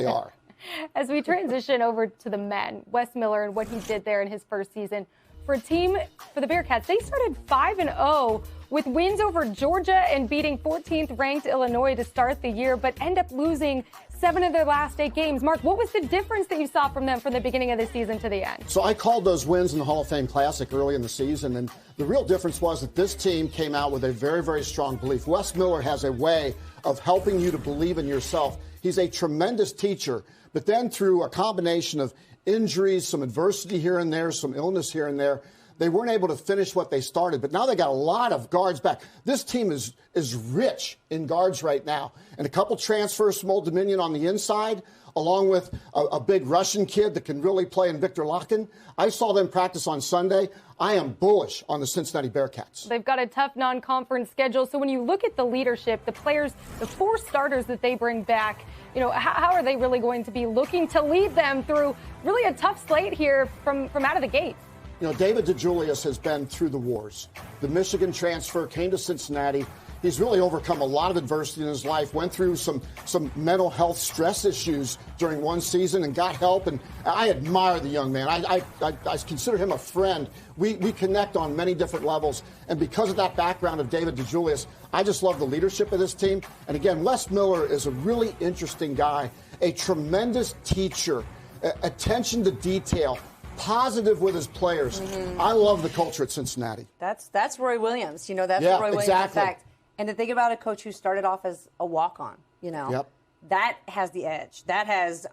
They are. As we transition over to the men, Wes Miller and what he did there in his first season. For the Bearcats, they started 5-0 with wins over Georgia and beating 14th ranked Illinois to start the year, but end up losing 7 of their last 8 games. Mark, what was the difference that you saw from them from the beginning of the season to the end? So I called those wins in the Hall of Fame Classic early in the season, and the real difference was that this team came out with a very, very strong belief. Wes Miller has a way of helping you to believe in yourself. He's a tremendous teacher, but then through a combination of injuries, some adversity here and there, some illness here and there, they weren't able to finish what they started. But now they got a lot of guards back. This team is rich in guards right now. And a couple transfers from Old Dominion on the inside, along with a big Russian kid that can really play in Victor Locken. I saw them practice on Sunday. I am bullish on the Cincinnati Bearcats. They've got a tough non-conference schedule. So when you look at the leadership, the players, the 4 starters that they bring back, how are they really going to be looking to lead them through really a tough slate here from out of the gate? David DeJulius has been through the wars. The Michigan transfer came to Cincinnati. He's really overcome a lot of adversity in his life, went through some mental health stress issues during one season and got help. And I admire the young man. I consider him a friend. We connect on many different levels. And because of that background of David DeJulius, I just love the leadership of this team. And again, Wes Miller is a really interesting guy, a tremendous teacher, attention to detail, positive with his players. Mm-hmm. I love the culture at Cincinnati. That's Roy Williams. That's Roy Williams exactly. effect. And to think about a coach who started off as a walk-on, that has the edge.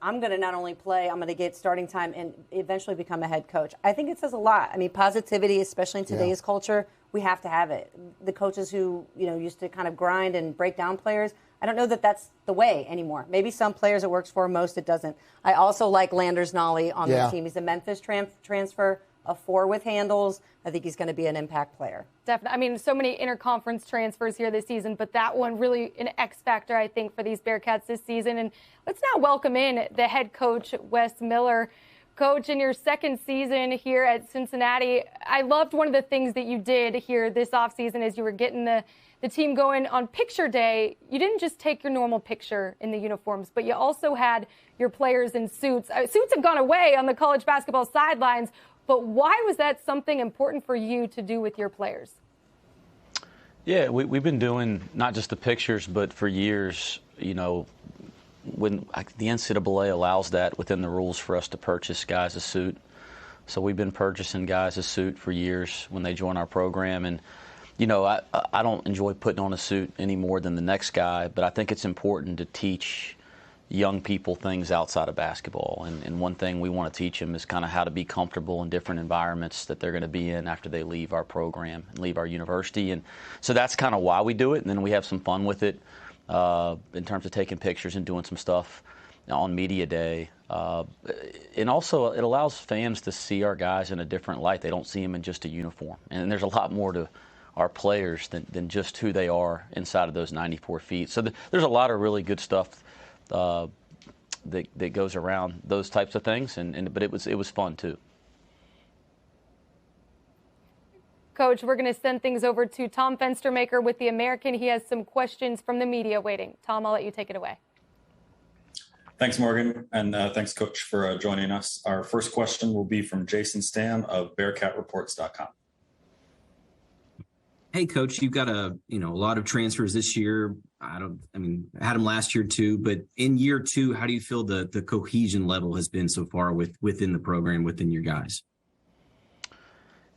I'm going to not only play, I'm going to get starting time and eventually become a head coach. I think it says a lot. I mean, positivity, especially in today's culture, we have to have it. The coaches who, used to kind of grind and break down players, I don't know that that's the way anymore. Maybe some players it works for, most it doesn't. I also like Landers Nolly on the team. He's a Memphis transfer, a 4 with handles. I think he's going to be an impact player. Definitely. I mean, so many interconference transfers here this season, but that one really an X factor, I think, for these Bearcats this season. And let's now welcome in the head coach, Wes Miller. Coach, in your second season here at Cincinnati, I loved one of the things that you did here this offseason as you were getting the team going on picture day. You didn't just take your normal picture in the uniforms, but you also had your players in suits. Suits have gone away on the college basketball sidelines, but why was that something important for you to do with your players? Yeah, we've been doing not just the pictures, but for years, when the NCAA allows that within the rules for us to purchase guys a suit. So we've been purchasing guys a suit for years when they join our program. And I don't enjoy putting on a suit any more than the next guy, but I think it's important to teach young people things outside of basketball. And one thing we want to teach them is kind of how to be comfortable in different environments that they're going to be in after they leave our program and leave our university. And so that's kind of why we do it. And then we have some fun with it in terms of taking pictures and doing some stuff on media day. And also it allows fans to see our guys in a different light. They don't see them in just a uniform. And there's a lot more to our players than just who they are inside of those 94 feet. So there's a lot of really good stuff that goes around those types of things, but it was fun too. Coach, we're going to send things over to Tom Fenstermaker with the American. He has some questions from the media waiting. Tom, I'll let you take it away. Thanks, Morgan, and thanks, Coach, for joining us. Our first question will be from Jason Stam of BearcatReports.com. Hey, Coach, you've got a lot of transfers this year. I had them last year too, but in year 2, how do you feel the cohesion level has been so far within the program, within your guys?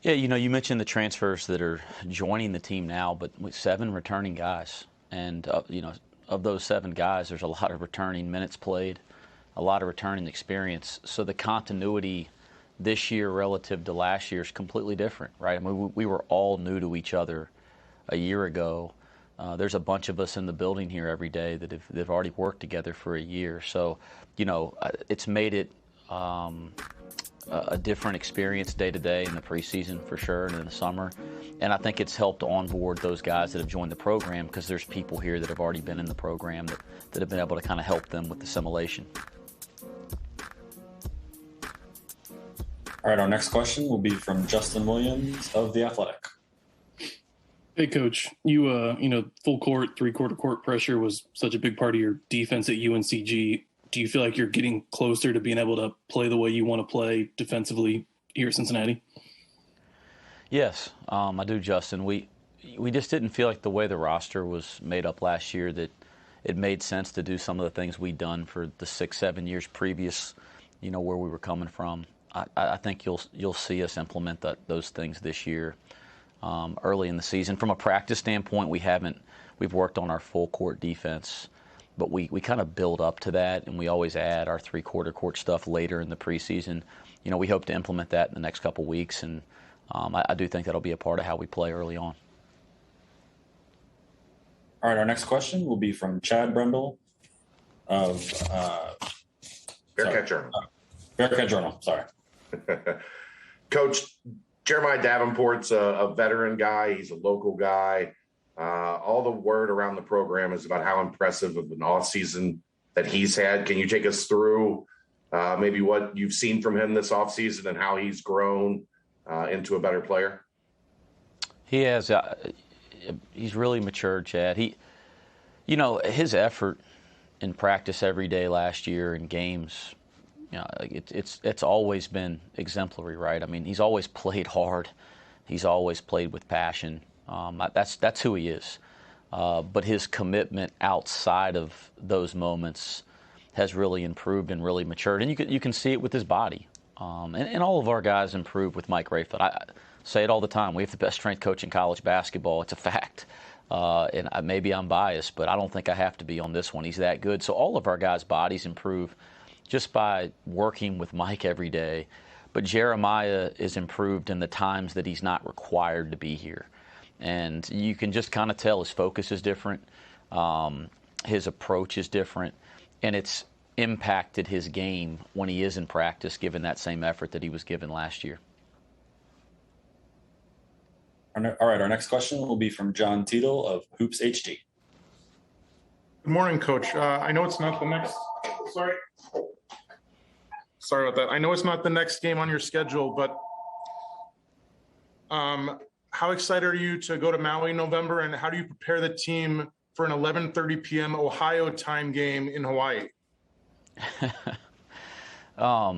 Yeah, you mentioned the transfers that are joining the team now, but with 7 returning guys, and of those 7 guys, there's a lot of returning minutes played, a lot of returning experience. So the continuity this year relative to last year is completely different, right? I mean, we were all new to each other a year ago. There's a bunch of us in the building here every day that have already worked together for a year. So, it's made it a different experience day to day in the preseason for sure and in the summer. And I think it's helped onboard those guys that have joined the program because there's people here that have already been in the program that have been able to kind of help them with assimilation. All right, our next question will be from Justin Williams of The Athletic. Hey, Coach, you full court, 3-quarter court pressure was such a big part of your defense at UNCG. do you feel like you're getting closer to being able to play the way you want to play defensively here at Cincinnati? Yes, I do, Justin. We just didn't feel like the way the roster was made up last year that it made sense to do some of the things we'd done for the 6-7 years previous, where we were coming from. I think you'll see us implement those things this year early in the season. From a practice standpoint, we've worked on our full court defense, but we kind of build up to that, and we always add our three-quarter court stuff later in the preseason. We hope to implement that in the next couple weeks, and I do think that'll be a part of how we play early on. All right, our next question will be from Chad Brendel of Bearcat Journal. Bearcat Journal, sorry. Coach, Jeremiah Davenport's a veteran guy. He's a local guy. All the word around the program is about how impressive of an offseason that he's had. Can you take us through maybe what you've seen from him this offseason and how he's grown into a better player? He has. He's really matured, Chad. His effort in practice every day last year in games, it's always been exemplary, right? I mean, he's always played hard. He's always played with passion. That's who he is. But his commitment outside of those moments has really improved and really matured, and you can see it with his body. And all of our guys improve with Mike Rayfield. I say it all the time. We have the best strength coach in college basketball. It's a fact. And maybe I'm biased, but I don't think I have to be on this one. He's that good. So all of our guys' bodies improve just by working with Mike every day. But Jeremiah is improved in the times that he's not required to be here. And you can just kind of tell his focus is different. His approach is different. And it's impacted his game when he is in practice, given that same effort that he was given last year. All right, our next question will be from John Tiedel of Hoops HD. Good morning, Coach. I know it's not the next. Sorry about that. I know it's not the next game on your schedule, but how excited are you to go to Maui in November, and how do you prepare the team for an 11:30 p.m. Ohio time game in Hawaii? Yeah,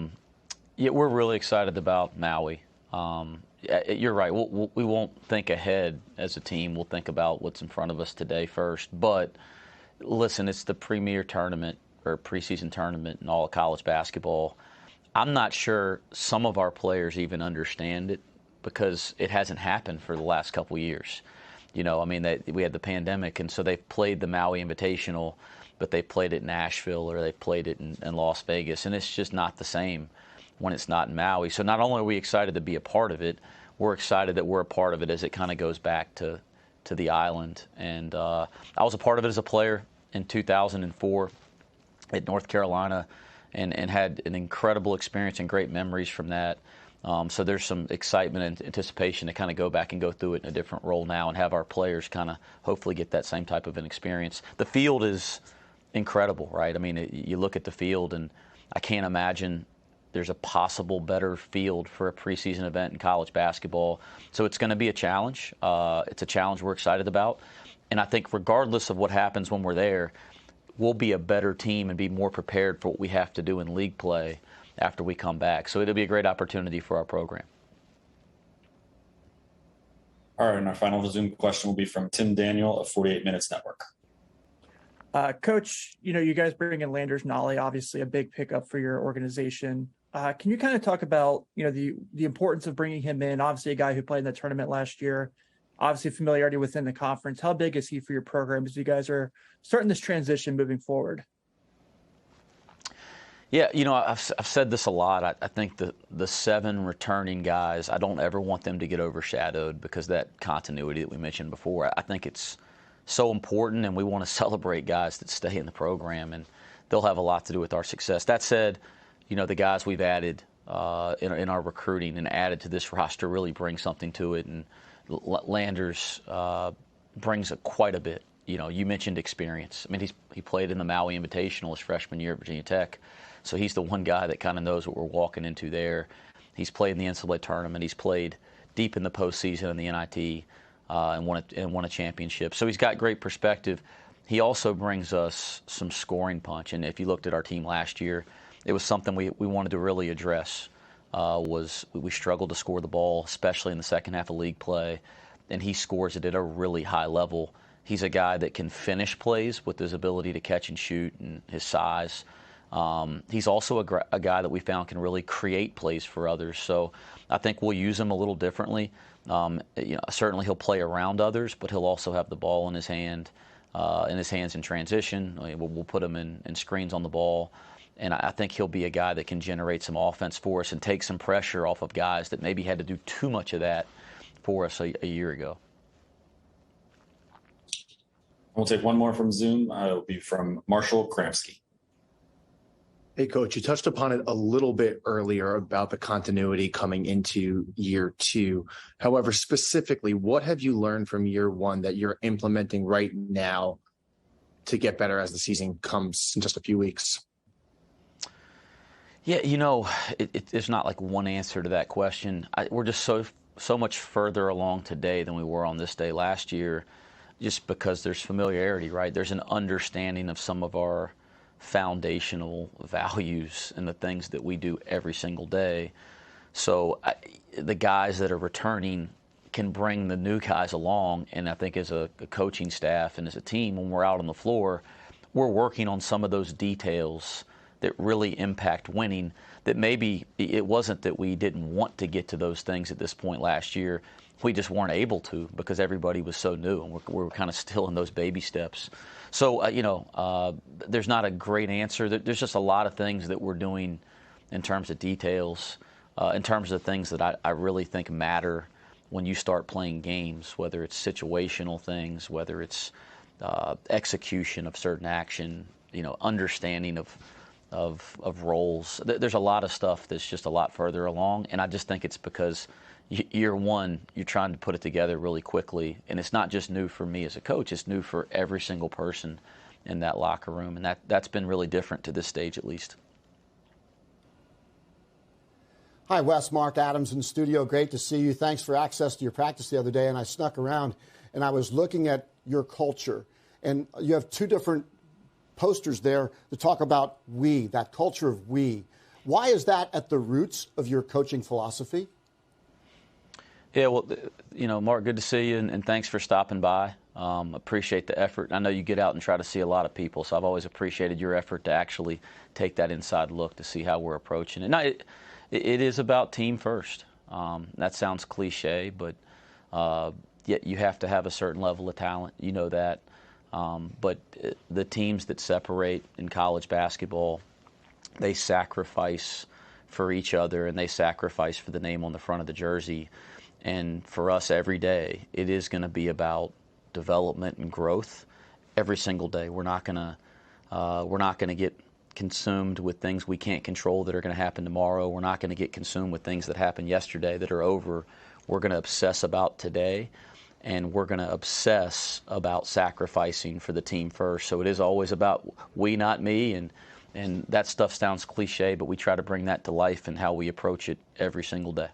we're really excited about Maui. You're right. We won't think ahead as a team. We'll think about what's in front of us today first. But listen, it's the premier tournament or preseason tournament in all of college basketball. I'm not sure some of our players even understand it because it hasn't happened for the last couple of years. We had the pandemic, and so they've played the Maui Invitational, but they played it in Nashville or they played it in Las Vegas, and it's just not the same when it's not in Maui. So not only are we excited to be a part of it, we're excited that we're a part of it as it kind of goes back to the island. And I was a part of it as a player in 2004 at North Carolina and had an incredible experience and great memories from that. So there's some excitement and anticipation to kind of go back and go through it in a different role now and have our players kind of hopefully get that same type of an experience. The field is incredible, right? I mean, you look at the field, and I can't imagine there's a possible better field for a preseason event in college basketball. So it's going to be a challenge. It's a challenge we're excited about. And I think regardless of what happens when we're there, we'll be a better team and be more prepared for what we have to do in league play after we come back. So it'll be a great opportunity for our program. All right, and our final Zoom question will be from Tim Daniel of 48 Minutes Network. Coach, you guys bring in Landers Nolley, obviously a big pickup for your organization. Can you kind of talk about, the importance of bringing him in? Obviously a guy who played in the tournament last year, obviously familiarity within the conference. How big is he for your program as you guys are starting this transition moving forward? Yeah, I've said this a lot. I think the 7 returning guys, I don't ever want them to get overshadowed because that continuity that we mentioned before, I think it's so important, and we want to celebrate guys that stay in the program, and they'll have a lot to do with our success. That said, the guys we've added in our recruiting and added to this roster really bring something to it, and Landers brings quite a bit. You mentioned experience. I mean, he played in the Maui Invitational his freshman year at Virginia Tech, so he's the one guy that kind of knows what we're walking into there. He's played in the NCAA tournament. He's played deep in the postseason in the NIT and won a championship. So he's got great perspective. he also brings us some scoring punch. And if you looked at our team last year, it was something we wanted to really address. Was we struggled to score the ball, especially in the second half of league play, and he scores it at a really high level. He's a guy that can finish plays with his ability to catch and shoot and his size. He's also a guy that we found can really create plays for others. So I think we'll use him a little differently. Certainly he'll play around others, but he'll also have the ball in his hands in transition. We'll put him in screens on the ball. And I think he'll be a guy that can generate some offense for us and take some pressure off of guys that maybe had to do too much of that for us a year ago. We'll take one more from Zoom. It'll be from Marshall Kramsky. Hey, Coach, you touched upon it a little bit earlier about the continuity coming into year two. However, specifically, what have you learned from year one that you're implementing right now to get better as the season comes in just a few weeks? Yeah, there's not like one answer to that question. We're just so much further along today than we were on this day last year, just because there's familiarity, right? There's an understanding of some of our foundational values and the things that we do every single day. So the guys that are returning can bring the new guys along, and I think as a coaching staff and as a team, when we're out on the floor, we're working on some of those details that really impact winning, that maybe it wasn't that we didn't want to get to those things at this point last year. We just weren't able to because everybody was so new, and we're kind of still in those baby steps. So, there's not a great answer. There's just a lot of things that we're doing in terms of details, in terms of things that I really think matter when you start playing games, whether it's situational things, whether it's execution of certain action, understanding of roles. There's a lot of stuff that's just a lot further along, and I just think it's because year one, you're trying to put it together really quickly, and it's not just new for me as a coach, it's new for every single person in that locker room, and that's been really different to this stage at least. Hi, Wes. Mark Adams in the studio. Great to see you. Thanks for access to your practice the other day, and I snuck around, and I was looking at your culture, and you have two different posters there to talk about we, that culture of we. Why is that at the roots of your coaching philosophy? Yeah, well, Mark, good to see you, and thanks for stopping by. Appreciate the effort. I know you get out and try to see a lot of people, so I've always appreciated your effort to actually take that inside look to see how we're approaching it. Now, it is about team first. That sounds cliche, but yet you have to have a certain level of talent. You know that. But the teams that separate in college basketball, they sacrifice for each other, and they sacrifice for the name on the front of the jersey. And for us every day, it is going to be about development and growth every single day. We're not going to get consumed with things we can't control that are going to happen tomorrow. We're not going to get consumed with things that happened yesterday that are over. We're going to obsess about today, and we're going to obsess about sacrificing for the team first. So it is always about we, not me, and that stuff sounds cliche, but we try to bring that to life in how we approach it every single day.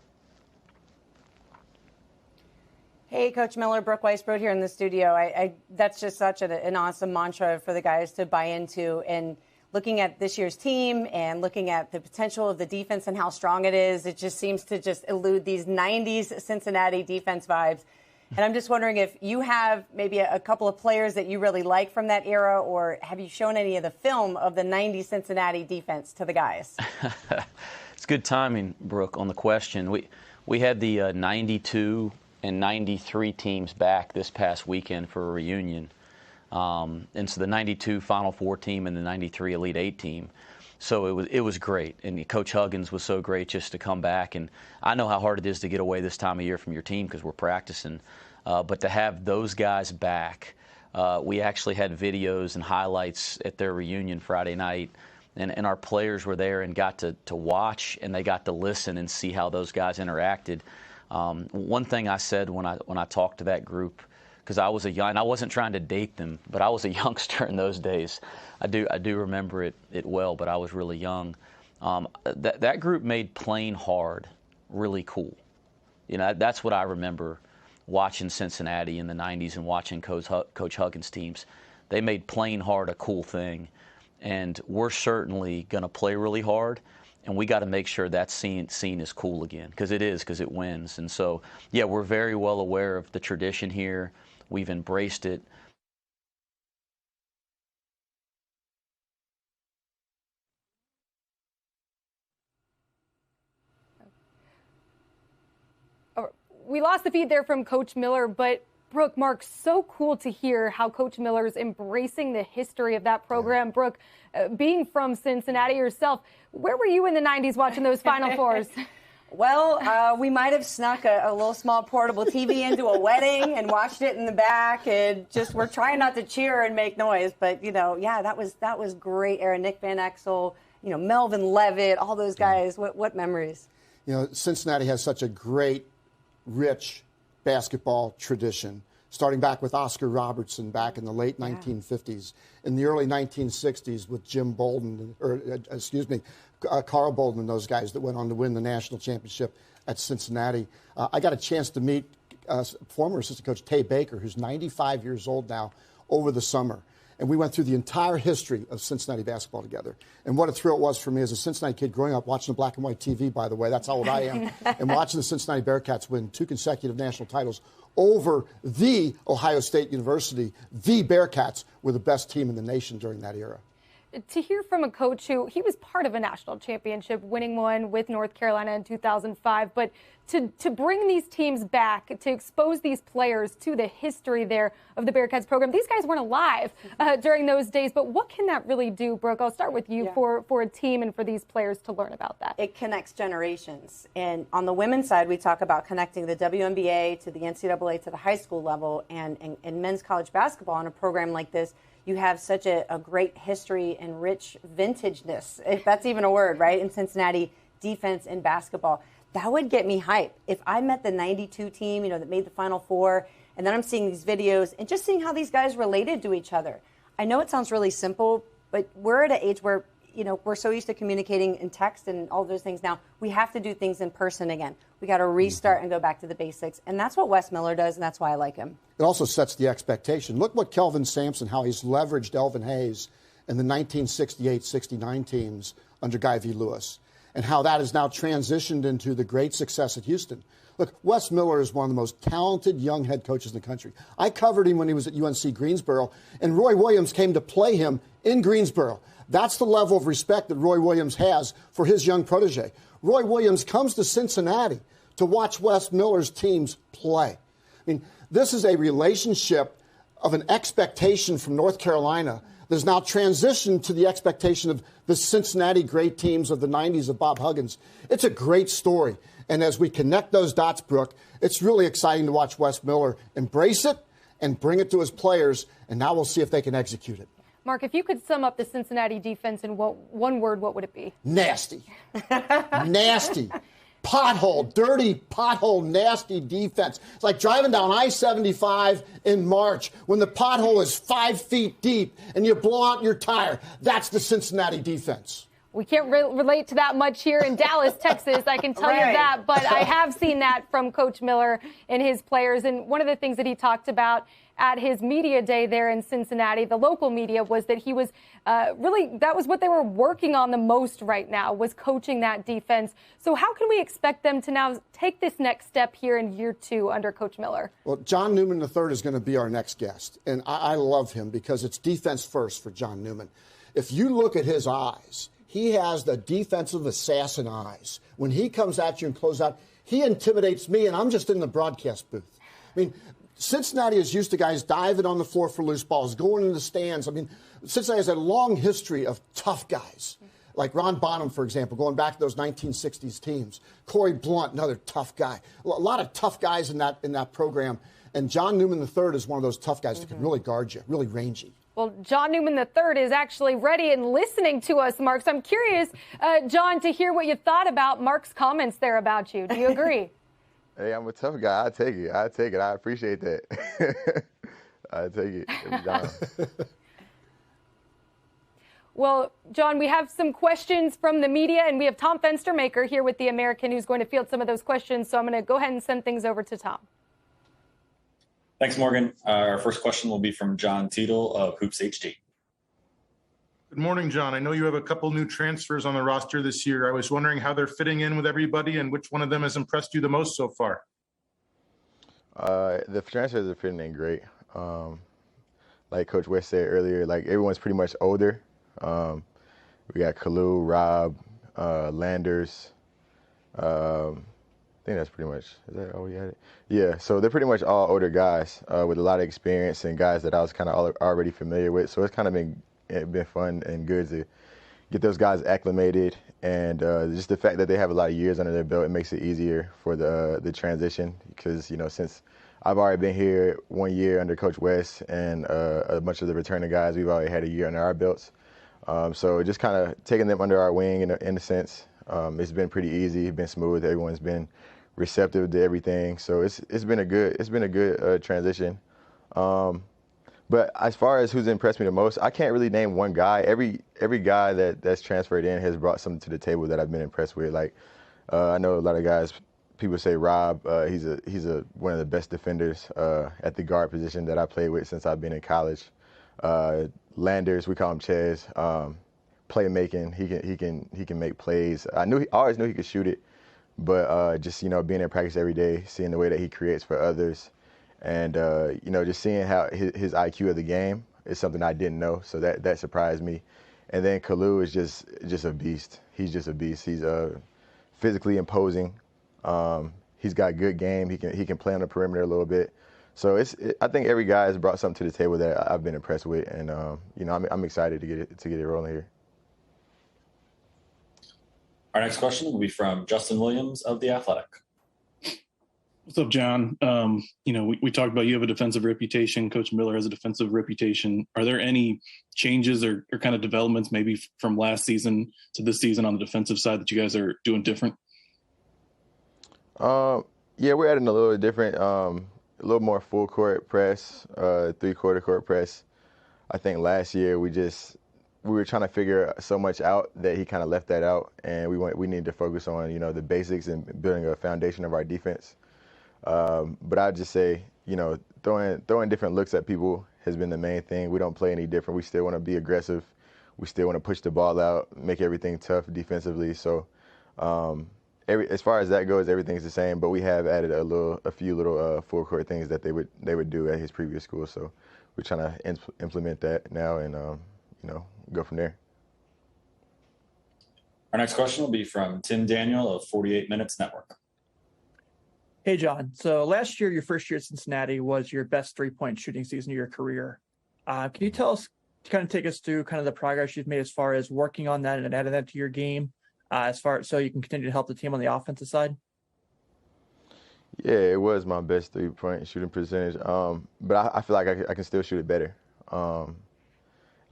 Hey, Coach Miller, Brooke Weisbrod here in the studio. That's just such an awesome mantra for the guys to buy into. And looking at this year's team and looking at the potential of the defense and how strong it is, it just seems to just elude these 90s Cincinnati defense vibes. And I'm just wondering if you have maybe a couple of players that you really like from that era, or have you shown any of the film of the 90s Cincinnati defense to the guys? It's good timing, Brooke, on the question. We had the 92 and 93 teams back this past weekend for a reunion. And so the 92 Final Four team and the 93 Elite Eight team. So it was great. And Coach Huggins was so great just to come back. And I know how hard it is to get away this time of year from your team because we're practicing. But to have those guys back, we actually had videos and highlights at their reunion Friday night. And our players were there and got to watch, and they got to listen and see how those guys interacted. One thing I said when I talked to that group, because I was and I wasn't trying to date them, but I was a youngster in those days. I do remember it well, but I was really young. That group made playing hard really cool. That's what I remember watching Cincinnati in the 90s and watching Coach Huggins teams. they made playing hard a cool thing. And we're certainly going to play really hard, and we got to make sure that's seen as cool again, because it is, because it wins. And so, yeah, we're very well aware of the tradition here. We've embraced it. We lost the feed there from Coach Miller, but Brooke, Mark, so cool to hear how Coach Miller's embracing the history of that program. Brooke, being from Cincinnati yourself, where were you in the 90s watching those Final Fours? Well, we might have snuck a little small portable TV into a wedding and watched it in the back, and just we're trying not to cheer and make noise. But, yeah, that was great era. Nick Van Exel, Melvin Levitt, all those guys. What memories? Cincinnati has such a great, rich basketball tradition, starting back with Oscar Robertson back in the late 1950s, in the early 1960s with Jim Bolden, Carl Bolden and those guys that went on to win the national championship at Cincinnati. I got a chance to meet former assistant coach Tay Baker, who's 95 years old now, over the summer. And we went through the entire history of Cincinnati basketball together. And what a thrill it was for me as a Cincinnati kid growing up, watching the black and white TV, by the way. That's how old I am. And watching the Cincinnati Bearcats win 2 consecutive national titles over the Ohio State University. The Bearcats were the best team in the nation during that era. To hear from a coach he was part of a national championship, winning one with North Carolina in 2005, but to bring these teams back, to expose these players to the history there of the Bearcats program. These guys weren't alive during those days, but what can that really do, Brooke? I'll start with you for a team and for these players to learn about that. It connects generations. And on the women's side, we talk about connecting the WNBA to the NCAA to the high school level, and men's college basketball in a program like this. You have such a great history and rich vintageness, if that's even a word, right, in Cincinnati defense and basketball. That would get me hyped. If I met the 92 team, that made the Final Four, and then I'm seeing these videos and just seeing how these guys related to each other. I know it sounds really simple, but we're at an age where, we're so used to communicating in text and all those things now. We have to do things in person again. We got to restart and go back to the basics. And that's what Wes Miller does, and that's why I like him. It also sets the expectation. Look what Kelvin Sampson, how he's leveraged Elvin Hayes in the 1968-69 teams under Guy V. Lewis, and how that has now transitioned into the great success at Houston. Look, Wes Miller is one of the most talented young head coaches in the country. I covered him when he was at UNC Greensboro, and Roy Williams came to play him in Greensboro. That's the level of respect that Roy Williams has for his young protege. Roy Williams comes to Cincinnati to watch Wes Miller's teams play. I mean, this is a relationship of an expectation from North Carolina that has now transitioned to the expectation of the Cincinnati great teams of the 90s of Bob Huggins. It's a great story. And as we connect those dots, Brooke, it's really exciting to watch Wes Miller embrace it and bring it to his players. And now we'll see if they can execute it. Mark, if you could sum up the Cincinnati defense in one word, what would it be? Nasty. Nasty. Pothole, dirty pothole, nasty defense. It's like driving down I-75 in March when the pothole is 5 feet deep and you blow out your tire. That's the Cincinnati defense. We can't relate to that much here in Dallas, Texas, I can tell you that. But I have seen that from Coach Miller and his players. And one of the things that he talked about at his media day there in Cincinnati, the local media, was that he was that was what they were working on the most right now, was coaching that defense. So how can we expect them to now take this next step here in year 2 under Coach Miller? Well, John Newman III is going to be our next guest. And I love him because it's defense first for John Newman. If you look at his eyes, he has the defensive assassin eyes. When he comes at you and closes out, he intimidates me, and I'm just in the broadcast booth. I mean, Cincinnati is used to guys diving on the floor for loose balls, going in the stands. I mean, Cincinnati has a long history of tough guys, like Ron Bonham, for example, going back to those 1960s teams. Corey Blunt, another tough guy. A lot of tough guys in that program. And John Newman III is one of those tough guys that can really guard you, really rangy. Well, John Newman III is actually ready and listening to us, Mark. So I'm curious, John, to hear what you thought about Mark's comments there about you. Do you agree? Hey, I'm a tough guy. I take it. I appreciate that. I take it every time. Well, John, we have some questions from the media, and we have Tom Fenstermaker here with The American who's going to field some of those questions. So I'm going to go ahead and send things over to Tom. Thanks, Morgan. Our first question will be from John Tiedel of Hoops HD. Good morning, John. I know you have a couple new transfers on the roster this year. I was wondering how they're fitting in with everybody and which one of them has impressed you the most so far. The transfers are fitting in great. Like Coach Wes said earlier, like everyone's pretty much older. We got Kalu, Rob, Landers. I think that's pretty much, is that all we had? Yeah, so they're pretty much all older guys with a lot of experience and guys that I was kind of already familiar with. So it's kind of been fun and good to get those guys acclimated, and just the fact that they have a lot of years under their belt, it makes it easier for the transition, because, you know, since I've already been here 1 year under Coach Wes, and a bunch of the returning guys, we've already had a year under our belts. So just kind of taking them under our wing in a sense, it's been pretty easy, been smooth. Everyone's been receptive to everything, so it's been a good transition. But as far as who's impressed me the most, I can't really name one guy. Every guy that's transferred in has brought something to the table that I've been impressed with. Like I know a lot of guys. People say Rob. He's one of the best defenders at the guard position that I played with since I've been in college. Landers, we call him Ches. Playmaking, he can make plays. I always knew he could shoot it, but just, you know, being in practice every day, seeing the way that he creates for others. And, you know, just seeing how his IQ of the game is something I didn't know, so that surprised me. And then Kalu is just a beast. He's just a beast. He's physically imposing. He's got good game. He can play on the perimeter a little bit. So I think every guy has brought something to the table that I've been impressed with, and you know, I'm excited to get it rolling here. Our next question will be from Justin Williams of The Athletic. What's up, John? You know, we talked about you have a defensive reputation. Coach Miller has a defensive reputation. Are there any changes or kind of developments maybe from last season to this season on the defensive side that you guys are doing different? Yeah, we're adding a little different, a little more full court press, 3/4 court press. I think last year we were trying to figure so much out that he kind of left that out, and we need to focus on, you know, the basics and building a foundation of our defense. But I'd just say, you know, throwing different looks at people has been the main thing. We don't play any different. We still want to be aggressive. We still want to push the ball out, make everything tough defensively. So as far as that goes, everything's the same. But we have added a few little full court things that they would do at his previous school. So we're trying to implement that now, and you know, go from there. Our next question will be from Tim Daniel of 48 Minutes Network. Hey, John. So last year, your first year at Cincinnati was your best three-point shooting season of your career. Can you tell us, kind of take us through kind of the progress you've made as far as working on that and adding that to your game, so you can continue to help the team on the offensive side? Yeah, it was my best three-point shooting percentage, but I feel like I can still shoot it better.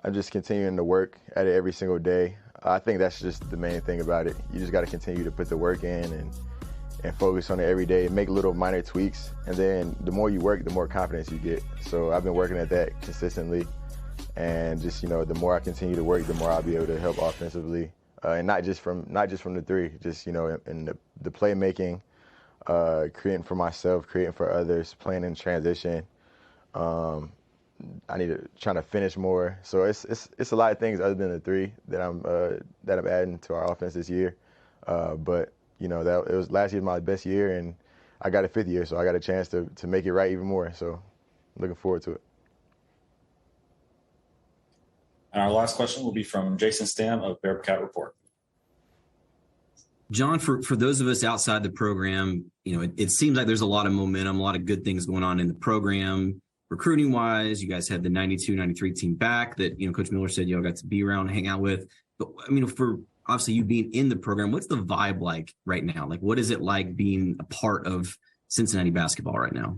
I'm just continuing to work at it every single day. I think that's just the main thing about it. You just got to continue to put the work in and focus on it every day, make little minor tweaks, and then the more you work, the more confidence you get. So I've been working at that consistently, and just, you know, the more I continue to work, the more I'll be able to help offensively, and not just from the three, just, you know, in the playmaking, creating for myself, creating for others, playing in transition. I need to try to finish more. So it's a lot of things other than the three that I'm adding to our offense this year, but you know, it was last year my best year, and I got a fifth year, so I got a chance to make it right even more. So looking forward to it. And our last question will be from Jason Stam of Bearcat Report. John, for those of us outside the program, you know, it seems like there's a lot of momentum, a lot of good things going on in the program. Recruiting wise, you guys had the 92, 93 team back that, you know, Coach Miller said y'all got to be around and hang out with. But I mean, for obviously you being in the program, what's the vibe like right now? Like, what is it like being a part of Cincinnati basketball right now?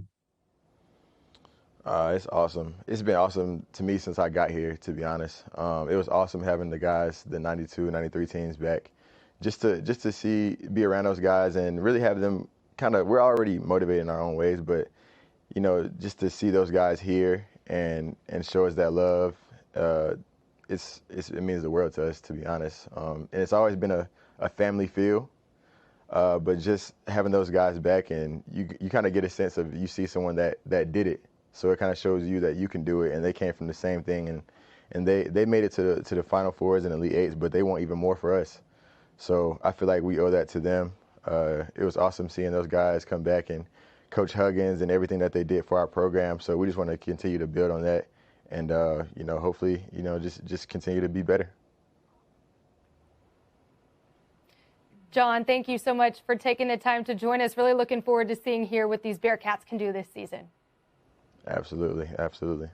It's awesome. It's been awesome to me since I got here, to be honest. It was awesome having the guys, the 92, 93 teams back, just to be around those guys and really have them we're already motivated in our own ways, but, you know, just to see those guys here and show us that love, it means the world to us, to be honest. And it's always been a family feel, but just having those guys back, and you kind of get a sense of, you see someone that did it, So it kind of shows you that you can do it, and they came from the same thing, and they made it to the Final Fours and Elite Eights, but they want even more for us. So I feel like we owe that to them. It was awesome seeing those guys come back and Coach Huggins and everything that they did for our program. So we just want to continue to build on that, and hopefully just continue to be better. John, thank you so much for taking the time to join us. Really looking forward to seeing here what these Bearcats can do this season. Absolutely, absolutely.